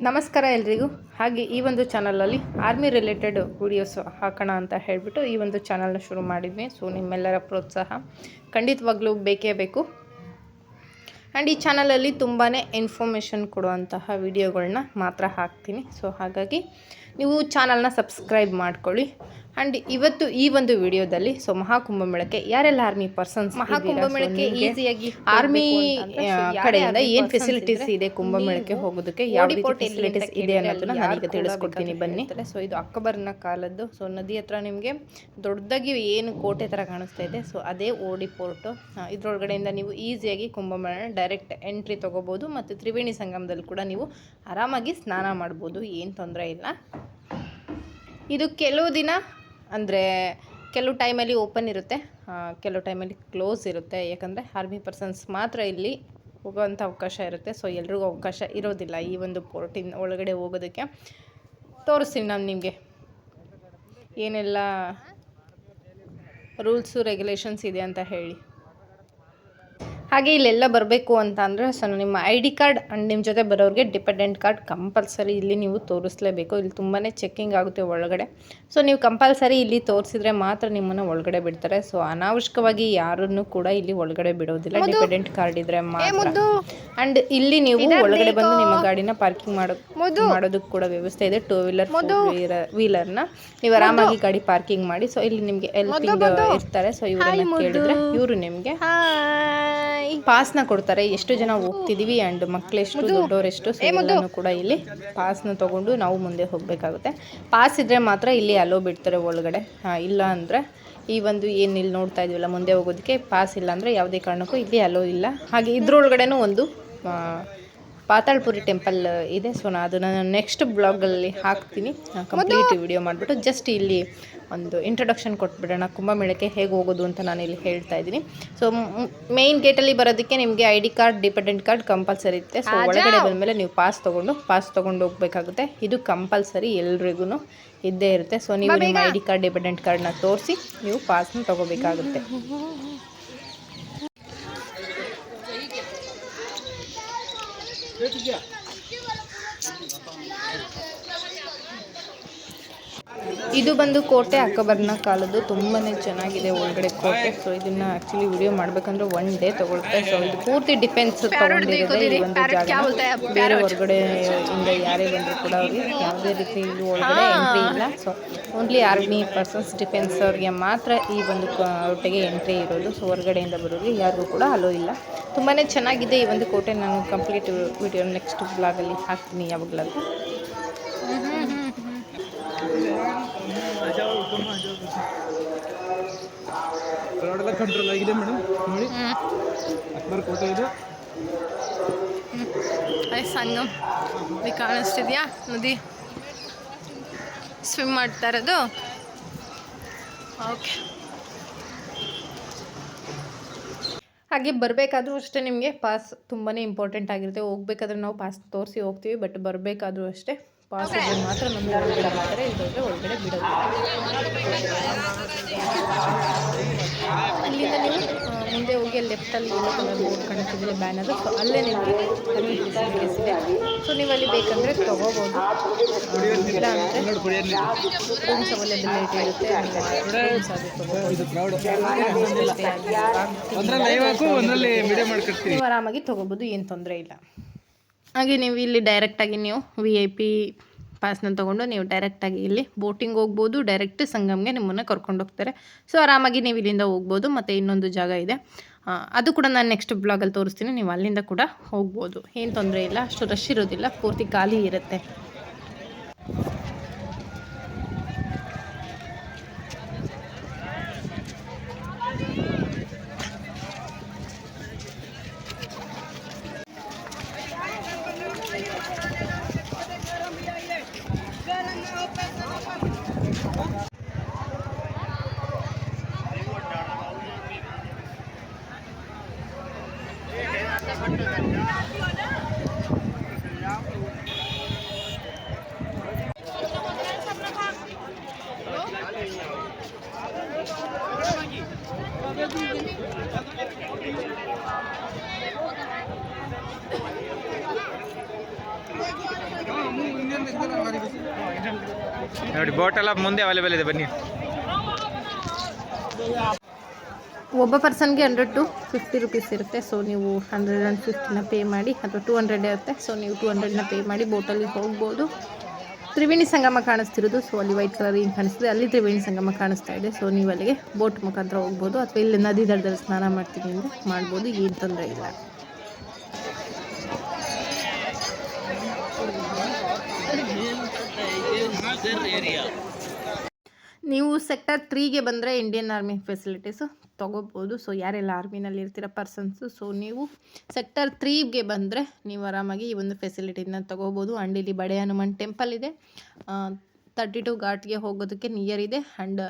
ನಮಸ್ಕಾರ ಎಲ್ರಿಗೂ. ಹಾಗೆ ಈ ಒಂದು ಚಾನಲಲ್ಲಿ ಆರ್ಮಿ ರಿಲೇಟೆಡ್ ವೀಡಿಯೋಸ್ ಹಾಕೋಣ ಅಂತ ಹೇಳಿಬಿಟ್ಟು ಈ ಒಂದು ಚಾನಲ್ನ ಶುರು ಮಾಡಿದ್ವಿ. ಸೊ ನಿಮ್ಮೆಲ್ಲರ ಪ್ರೋತ್ಸಾಹ ಖಂಡಿತವಾಗ್ಲೂ ಬೇಕೇ ಬೇಕು. ಆ್ಯಂಡ್ ಈ ಚಾನಲಲ್ಲಿ ತುಂಬಾ ಇನ್ಫಾರ್ಮೇಷನ್ ಕೊಡುವಂತಹ ವಿಡಿಯೋಗಳನ್ನ ಮಾತ್ರ ಹಾಕ್ತೀನಿ. ಸೊ ಹಾಗಾಗಿ ನೀವು ಚಾನಲ್ನ ಸಬ್ಸ್ಕ್ರೈಬ್ ಮಾಡ್ಕೊಳ್ಳಿ. ಆ್ಯಂಡ್ ಇವತ್ತು ಈ ಒಂದು ವಿಡಿಯೋದಲ್ಲಿ ಮಹಾಕುಂಭಮೇಳಕ್ಕೆ ಯಾರೆಲ್ಲ ಆರ್ಮಿ ಪರ್ಸನ್ಸ್ ಮಹಾಕುಂಭಮೇಳಕ್ಕೆ ಈಸಿಯಾಗಿ ಆರ್ಮಿ ಕಡೆಯಿಂದ ಏನು ಫೆಸಿಲಿಟೀಸ್ ಇದೆ ಕುಂಭಮೇಳಕ್ಕೆ ಹೋಗೋದಕ್ಕೆ, ಯಾವ ರೀತಿ ಫೆಸಿಲಿಟೀಸ್ ಇದೆ ಅನ್ನೋದನ್ನ ನಾನೀಗ ತಿಳಿಸ್ಕೊಡ್ತೀನಿ ಬನ್ನಿ. ಸೊ ಇದು ಅಕ್ಬರ್ನ ಕಾಲದ್ದು. ಸೊ ನದಿ ಹತ್ರ ನಿಮಗೆ ದೊಡ್ಡದಾಗಿ ಏನು ಕೋಟೆ ಥರ ಕಾಣಿಸ್ತಾ ಇದೆ, ಸೊ ಅದೇ ಓಡಿ ಪೋರ್ಟು. ಇದರೊಳಗಡೆಯಿಂದ ನೀವು ಈಸಿಯಾಗಿ ಕುಂಭಮೇಳನ ಡೈರೆಕ್ಟ್ ಎಂಟ್ರಿ ತೊಗೋಬೋದು ಮತ್ತು ತ್ರಿವೇಣಿ ಸಂಗಮದಲ್ಲಿ ಕೂಡ ನೀವು ಆರಾಮಾಗಿ ಸ್ನಾನ ಮಾಡ್ಬೋದು, ಏನು ತೊಂದರೆ ಇಲ್ಲ. ಇದು ಕೆಲವು ದಿನ ಅಂದರೆ ಕೆಲವು ಟೈಮಲ್ಲಿ ಓಪನ್ ಇರುತ್ತೆ, ಕೆಲವು ಟೈಮಲ್ಲಿ ಕ್ಲೋಸ್ ಇರುತ್ತೆ. ಯಾಕಂದರೆ ಆರ್ಮಿ ಪರ್ಸನ್ಸ್ ಮಾತ್ರ ಇಲ್ಲಿ ಹೋಗೋವಂಥ ಅವಕಾಶ ಇರುತ್ತೆ. ಸೊ ಎಲ್ರಿಗೂ ಅವಕಾಶ ಇರೋದಿಲ್ಲ ಈ ಒಂದು ಪೋರ್ಟಿನ ಒಳಗಡೆ ಹೋಗೋದಕ್ಕೆ. ತೋರಿಸ್ತೀನಿ ನಾನು ನಿಮಗೆ ಏನೆಲ್ಲ ರೂಲ್ಸು ರೆಗ್ಯುಲೇಷನ್ಸ್ ಇದೆ ಅಂತ ಹೇಳಿ. ಹಾಗೆ ಇಲ್ಲೆಲ್ಲ ಬರಬೇಕು ಅಂತ ಅಂದರೆ ಸೊ ನಿಮ್ಮ ID ಕಾರ್ಡ್ ಆ್ಯಂಡ್ ನಿಮ್ಮ ಜೊತೆ ಬರೋರಿಗೆ ಡಿಪೆಂಡೆಂಟ್ ಕಾರ್ಡ್ ಕಂಪಲ್ಸರಿ ಇಲ್ಲಿ ನೀವು ತೋರಿಸಲೇಬೇಕು. ಇಲ್ಲಿ ತುಂಬಾ ಚೆಕ್ಕಿಂಗ್ ಆಗುತ್ತೆ ಒಳಗಡೆ. ಸೊ ನೀವು ಕಂಪಲ್ಸರಿ ಇಲ್ಲಿ ತೋರಿಸಿದ್ರೆ ಮಾತ್ರ ನಿಮ್ಮನ್ನು ಒಳಗಡೆ ಬಿಡ್ತಾರೆ. ಸೊ ಅನಾವಶ್ಯಕವಾಗಿ ಯಾರನ್ನು ಕೂಡ ಇಲ್ಲಿ ಒಳಗಡೆ ಬಿಡೋದಿಲ್ಲ, ಡಿಪೆಂಡೆಂಟ್ ಕಾರ್ಡ್ ಇದ್ದರೆ ಮಾತ್ರ. ಆ್ಯಂಡ್ ಇಲ್ಲಿ ನೀವು ಒಳಗಡೆ ಬಂದು ನಿಮ್ಮ ಗಾಡಿನ ಪಾರ್ಕಿಂಗ್ ಮಾಡೋದಕ್ಕೆ ಕೂಡ ವ್ಯವಸ್ಥೆ ಇದೆ. 2 ವೀಲರ್ 4 ವೀಲರ್ನ ನೀವು ಆರಾಮಾಗಿ ಗಾಡಿ ಪಾರ್ಕಿಂಗ್ ಮಾಡಿ. ಸೊ ಇಲ್ಲಿ ನಿಮಗೆ ಹೆಲ್ಪಿಂಗ್ ಇರ್ತಾರೆ. ಸೊ ಇವರನ್ನ ಕೇಳಿದ್ರೆ ಇವರು ನಿಮಗೆ ಪಾಸ್ನ ಕೊಡ್ತಾರೆ, ಎಷ್ಟು ಜನ ಹೋಗ್ತಿದ್ದೀವಿ ಆ್ಯಂಡ್ ಮಕ್ಕಳೆಷ್ಟು ದೊಡ್ಡವರೆಷ್ಟು. ಸೊ ಎಲ್ಲನೂ ಕೂಡ ಇಲ್ಲಿ ಪಾಸ್ನ ತೊಗೊಂಡು ನಾವು ಮುಂದೆ ಹೋಗಬೇಕಾಗುತ್ತೆ. ಪಾಸ್ ಇದ್ದರೆ ಮಾತ್ರ ಇಲ್ಲಿ ಅಲೋ ಬಿಡ್ತಾರೆ ಒಳಗಡೆ. ಇಲ್ಲ ಅಂದರೆ ಈ ಒಂದು ಏನು ಇಲ್ಲಿ ನೋಡ್ತಾ ಇದೀವಲ್ಲ ಮುಂದೆ ಹೋಗೋದಕ್ಕೆ ಪಾಸ್ ಇಲ್ಲ ಅಂದರೆ ಯಾವುದೇ ಕಾರಣಕ್ಕೂ ಇಲ್ಲಿ ಅಲೋ ಇಲ್ಲ. ಹಾಗೆ ಇದ್ರೊಳಗಡೆನೂ ಒಂದು ಪಾತಾಳಪುರಿ ಟೆಂಪಲ್ ಇದೆ. ಸೊ ನಾನು ಅದನ್ನು ನೆಕ್ಸ್ಟ್ ಬ್ಲಾಗಲ್ಲಿ ಹಾಕ್ತೀನಿ, ಕಂಪ್ಲೀಟ್ ವಿಡಿಯೋ ಮಾಡಿಬಿಟ್ಟು. ಜಸ್ಟ್ ಇಲ್ಲಿ ಒಂದು ಇಂಟ್ರೊಡಕ್ಷನ್ ಕೊಟ್ಬಿಡೋಣ ಕುಂಭಮೇಳಕ್ಕೆ ಹೇಗೆ ಹೋಗೋದು ಅಂತ ನಾನು ಇಲ್ಲಿ ಹೇಳ್ತಾ ಇದ್ದೀನಿ. ಸೊ ಮೇಯ್ನ್ ಗೇಟಲ್ಲಿ ಬರೋದಕ್ಕೆ ನಿಮಗೆ ID card dependent card compulsory ಇರುತ್ತೆ. ಸೊ ಒಳಗಡೆ ಬಂದಮೇಲೆ ನೀವು ಪಾಸ್ ತೊಗೊಂಡು ಹೋಗಬೇಕಾಗುತ್ತೆ. ಇದು ಕಂಪಲ್ಸರಿ ಎಲ್ರಿಗೂ ಇದ್ದೇ ಇರುತ್ತೆ. ಸೊ ನೀವು ನಿಮ್ಮ ID ಕಾರ್ಡ್ ಡಿಪೆಂಡೆಂಟ್ ಕಾರ್ಡ್ನ ತೋರಿಸಿ ನೀವು ಪಾಸ್ನ ತೊಗೋಬೇಕಾಗುತ್ತೆ. ಇದು ಬಂದು ಕೋಟೆ ಅಕ್ಬರ್ನ ಕಾಲದ್ದು. ತುಂಬಾ ಚೆನ್ನಾಗಿದೆ ಒಳಗಡೆ ಕೋಟೆ. ಸೊ ಇದನ್ನು ಆ್ಯಕ್ಚುಲಿ ವಿಡಿಯೋ ಮಾಡಬೇಕಂದ್ರೆ 1 ಡೇ ತೊಗೊಳುತ್ತೆ. ಸೊ ಇದು ಪೂರ್ತಿ ಡಿಫೆನ್ಸ್ ತೊಗೊಂಡಿರೋದೇ ಈ ಒಂದು ಜಾಗ. ಬೇರೆ ಹೊರಗಡೆಯಿಂದ ಯಾರೇ ಬಂದರೂ ಕೂಡ ಅವ್ರಿಗೆ ಯಾವುದೇ ರೀತಿ ಇದು ಒಳಗಡೆ ಎಂಟ್ರಿ ಇಲ್ಲ. So only army persons defence ಅವ್ರಿಗೆ ಮಾತ್ರ ಈ ಒಂದು ಕೋಟೆಗೆ ಎಂಟ್ರಿ ಇರೋದು. ಸೊ ಹೊರಗಡೆಯಿಂದ ಬರೋರಿಗೆ ಯಾರಿಗೂ ಕೂಡ ಅಲೋ ಇಲ್ಲ. ತುಂಬಾ ಚೆನ್ನಾಗಿದೆ ಈ ಒಂದು ಕೋಟೆ. ನಾನು ಕಂಪ್ಲೀಟ್ ವಿಡಿಯೋ ನೆಕ್ಸ್ಟ್ ಬ್ಲಾಗಲ್ಲಿ ಹಾಕ್ತೀನಿ ಯಾವಾಗಲಾದರೂ. ಕಂಟ್ರೋಲ್ ಆಗಿದೆ ಮೇಡಮ್ ನೋಡಿ. ಅಕ್ಬರ್ ಕೋಟೆ ಇದು. ಸಂಗಮ್ ಇಲ್ಲಿ ಕಾಣಿಸ್ತಿದ್ಯಾ ನದಿ, ಸ್ವಿಮ್ ಮಾಡ್ತಾ ಇರೋದು. ಓಕೆ. ಹಾಗೆ ಬರಬೇಕಾದ್ರೂ ಅಷ್ಟೇ ನಿಮಗೆ ಪಾಸ್ ತುಂಬಾ ಇಂಪಾರ್ಟೆಂಟ್ ಆಗಿರುತ್ತೆ. ಹೋಗ್ಬೇಕಾದ್ರೆ ನಾವು ಪಾಸ್ ತೋರಿಸಿ ಹೋಗ್ತೀವಿ, ಬಟ್ ಬರಬೇಕಾದ್ರೂ ಅಷ್ಟೇ ಪಾಸ್ ಇದ್ದರೆ ಮಾತ್ರ ನಮಗೆ ಒಳಗಡೆ ಬಿಡ್ತಾರೆ, ಇಲ್ಲದ್ರೆ ಒಳಗಡೆ ಬಿಡೋದು. ಅಲ್ಲಿಂದ ನೀವು ಮುಂದೆ ಹೋಗಿ ಲೆಫ್ಟಲ್ಲಿ ಎಲ್ಲೋ ಕಲರ್ ಬೋರ್ಡ್ ಕಾಣಿಸ್ತಿದ್ರೆ ಬ್ಯಾನರ್. ಸೊ ಅಲ್ಲೇ ನಿಮಗೆ ಫೆಸಿಲಿಟೀಸ್ ಇದೆ. ಸೊ ನೀವು ಅಲ್ಲಿ ಬೇಕಂದರೆ ತೊಗೋಬೋದು, ಇಲ್ಲ ಅಂದರೆ ರೂಮ್ಸ್ ಅವೈಲೇಬಿಲಿಟಿ ಇರುತ್ತೆ. ರೂಮ್ಸ್ ಅದು ತೊಗೋಬೋದು, ನೀವು ಆರಾಮಾಗಿ ತೊಗೋಬೋದು, ಏನು ತೊಂದರೆ ಇಲ್ಲ. ಹಾಗೆ ನೀವು ಇಲ್ಲಿ ಡೈರೆಕ್ಟಾಗಿ ನೀವು VIP ಪಾಸ್ನ ತೊಗೊಂಡು ನೀವು ಡೈರೆಕ್ಟಾಗಿ ಇಲ್ಲಿ ಬೋಟಿಂಗ್ ಹೋಗ್ಬೋದು. ಡೈರೆಕ್ಟ್ ಸಂಗಮ್ಗೆ ನಿಮ್ಮನ್ನು ಕರ್ಕೊಂಡು ಹೋಗ್ತಾರೆ. ಸೊ ಆರಾಮಾಗಿ ನೀವು ಇಲ್ಲಿಂದ ಹೋಗ್ಬೋದು. ಮತ್ತು ಇನ್ನೊಂದು ಜಾಗ ಇದೆ, ಅದು ಕೂಡ ನಾನು ನೆಕ್ಸ್ಟ್ ಬ್ಲಾಗಲ್ಲಿ ತೋರಿಸ್ತೀನಿ. ನೀವು ಅಲ್ಲಿಂದ ಕೂಡ ಹೋಗ್ಬೋದು, ಏನು ತೊಂದರೆ ಇಲ್ಲ. ಅಷ್ಟು ರಶ್ ಇರೋದಿಲ್ಲ, ಪೂರ್ತಿ ಖಾಲಿ ಇರುತ್ತೆ. ನೋಡಿ ಬೋಟ್ ಎಲ್ಲ ಮುಂದೆ ಅವೈಲೇಬಲ್ ಇದೆ, ಬನ್ನಿ. ಒಬ್ಬ ಪರ್ಸನ್ಗೆ 100 to 50 ರುಪೀಸ್ ಇರುತ್ತೆ. ಸೊ ನೀವು 150ನ ಪೇ ಮಾಡಿ, ಅಥವಾ 200 ಇರುತ್ತೆ. ಸೊ ನೀವು 200ನ ಪೇ ಮಾಡಿ ಬೋಟಲ್ಲಿ ಹೋಗ್ಬೋದು. ತ್ರಿವೇಣಿ ಸಂಗಮ ಕಾಣಿಸ್ತಿರೋದು. ಸೊ ಅಲ್ಲಿ ವೈಟ್ ಕಲರ್ ಏನು ಕಾಣಿಸ್ತಿದೆ, ಅಲ್ಲಿ ತ್ರಿವೇಣಿ ಸಂಗಮ ಕಾಣಿಸ್ತಾ ಇದೆ. ಸೊ ನೀವು ಅಲ್ಲಿಗೆ ಬೋಟ್ ಮುಖಾಂತರ ಹೋಗ್ಬೋದು, ಅಥವಾ ಇಲ್ಲಿ ನದಿ ದಡದಲ್ಲಿ ಸ್ನಾನ ಮಾಡ್ತೀನಿ ಅಂದರೆ ಮಾಡ್ಬೋದು, ಏನು ತೊಂದರೆ ಇಲ್ಲ. ನೀವು ಸೆಕ್ಟರ್ 3ಗೆ ಬಂದರೆ ಇಂಡಿಯನ್ ಆರ್ಮಿ ಫೆಸಿಲಿಟೀಸು ತೊಗೋಬೋದು. ಸೊ ಯಾರೆಲ್ಲ ಆರ್ಮಿನಲ್ಲಿ ಇರ್ತೀರ ಪರ್ಸನ್ಸು, ಸೊ ನೀವು ಸೆಕ್ಟರ್ 3ಗೆ ಬಂದರೆ ನೀವು ಆರಾಮಾಗಿ ಈ ಒಂದು ಫೆಸಿಲಿಟಿನ ತೊಗೋಬೋದು. ಆ್ಯಂಡ್ ಇಲ್ಲಿ ಬಡೆ ಹನುಮಾನ್ ಟೆಂಪಲ್ ಇದೆ, 32 ಘಾಟ್ಗೆ ಹೋಗೋದಕ್ಕೆ ನಿಯರ್ ಇದೆ. ಆ್ಯಂಡ್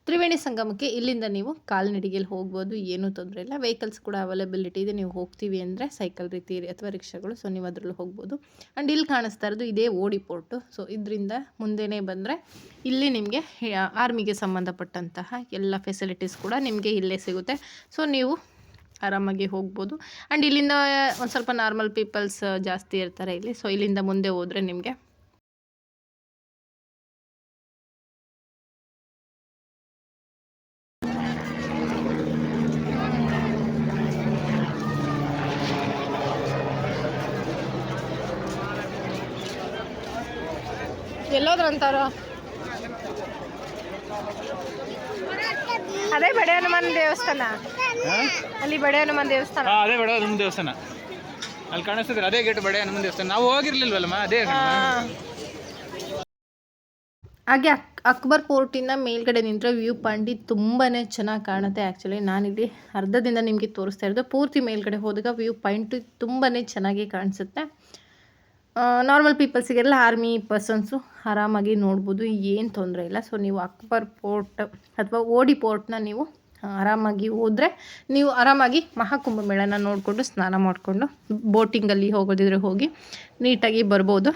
ತ್ರಿವೇಣಿ ಸಂಗಮಕ್ಕೆ ಇಲ್ಲಿಂದ ನೀವು ಕಾಲ್ನಡಿಗೆಯಲ್ಲಿ ಹೋಗ್ಬೋದು, ಏನೂ ತೊಂದರೆ ಇಲ್ಲ. ವೆಹಿಕಲ್ಸ್ ಕೂಡ ಅವೈಲಬಿಲಿಟಿ ಇದೆ, ನೀವು ಹೋಗ್ತೀವಿ ಅಂದರೆ ಸೈಕಲ್ ರೀತಿ ಅಥವಾ ರಿಕ್ಷಾಗಳು, ಸೊ ನೀವು ಅದರಲ್ಲಿ ಹೋಗ್ಬೋದು. ಆ್ಯಂಡ್ ಇಲ್ಲಿ ಕಾಣಿಸ್ತಾ ಇರೋದು ಇದೇ ಓಡಿ ಪೋರ್ಟು. ಸೊ ಇದರಿಂದ ಮುಂದೆನೇ ಬಂದರೆ ಇಲ್ಲಿ ನಿಮಗೆ ಆರ್ಮಿಗೆ ಸಂಬಂಧಪಟ್ಟಂತಹ ಎಲ್ಲ ಫೆಸಿಲಿಟೀಸ್ ಕೂಡ ನಿಮಗೆ ಇಲ್ಲೇ ಸಿಗುತ್ತೆ. ಸೊ ನೀವು ಆರಾಮಾಗಿ ಹೋಗ್ಬೋದು. ಆ್ಯಂಡ್ ಇಲ್ಲಿಂದ ಒಂದು ಸ್ವಲ್ಪ ನಾರ್ಮಲ್ ಪೀಪಲ್ಸ್ ಜಾಸ್ತಿ ಇರ್ತಾರೆ ಇಲ್ಲಿ. ಸೊ ಇಲ್ಲಿಂದ ಮುಂದೆ ಹೋದರೆ ನಿಮಗೆ ಎಲ್ಲೋದ್ರಂತಾರ ಅದೇ ಬಡೆ ಹನುಮಾನ್ ದೇವಸ್ಥಾನ, ಅಲ್ಲಿ ಬಡೆ ಹನುಮಾನ್ ದೇವಸ್ಥಾನ. ಅದೇ ಬಡ ಹನುಮನ್ ದೇವಸ್ಥಾನ ಅಲ್ಲಿ ಕಾಣಿಸ್ತಿದ್ರೆ, ಅದೇ ಗೇಟ್ ಬಡೆ ಹನುಮನ್ ದೇವಸ್ಥಾನ. ನಾವು ಹೋಗಿರ್ಲಿಲ್ವಲ್ಲಮ್ಮ, ಅದೇ. ಹಾಗೆ ಅಕ್ಬರ್ ಪೋರ್ಟಿನ ಮೇಲ್ಗಡೆ ನಿಂತರೆ ವ್ಯೂ ಪಾಯಿಂಟ್ ತುಂಬಾ ಚೆನ್ನಾಗಿ ಕಾಣುತ್ತೆ. ಆ್ಯಕ್ಚುಲಿ ನಾನಿಲ್ಲಿ ಅರ್ಧದಿಂದ ನಿಮಗೆ ತೋರಿಸ್ತಾ ಇರೋದು, ಪೂರ್ತಿ ಮೇಲ್ಗಡೆ ಹೋದಾಗ ವ್ಯೂ ಪಾಯಿಂಟ್ ತುಂಬಾ ಚೆನ್ನಾಗಿ ಕಾಣಿಸುತ್ತೆ. ನಾರ್ಮಲ್ ಪೀಪಲ್ಸಿಗೆಲ್ಲ ಆರ್ಮಿ ಪರ್ಸನ್ಸು ಆರಾಮಾಗಿ ನೋಡ್ಬೋದು, ಏನು ತೊಂದರೆ ಇಲ್ಲ. ಸೊ ನೀವು ಅಕ್ಬರ್ ಪೋರ್ಟ್ ಅಥವಾ ಓಡಿ ಪೋರ್ಟ್ನ ನೀವು ಆರಾಮಾಗಿ ಹೋದರೆ ನೀವು ಆರಾಮಾಗಿ ಮಹಾಕುಂಭಮೇಳನ ನೋಡಿಕೊಂಡು ಸ್ನಾನ ಮಾಡಿಕೊಂಡು ಬೋಟಿಂಗಲ್ಲಿ ಹೋಗೋದಿದ್ರೆ ಹೋಗಿ ನೀಟಾಗಿ ಬರ್ಬೋದು.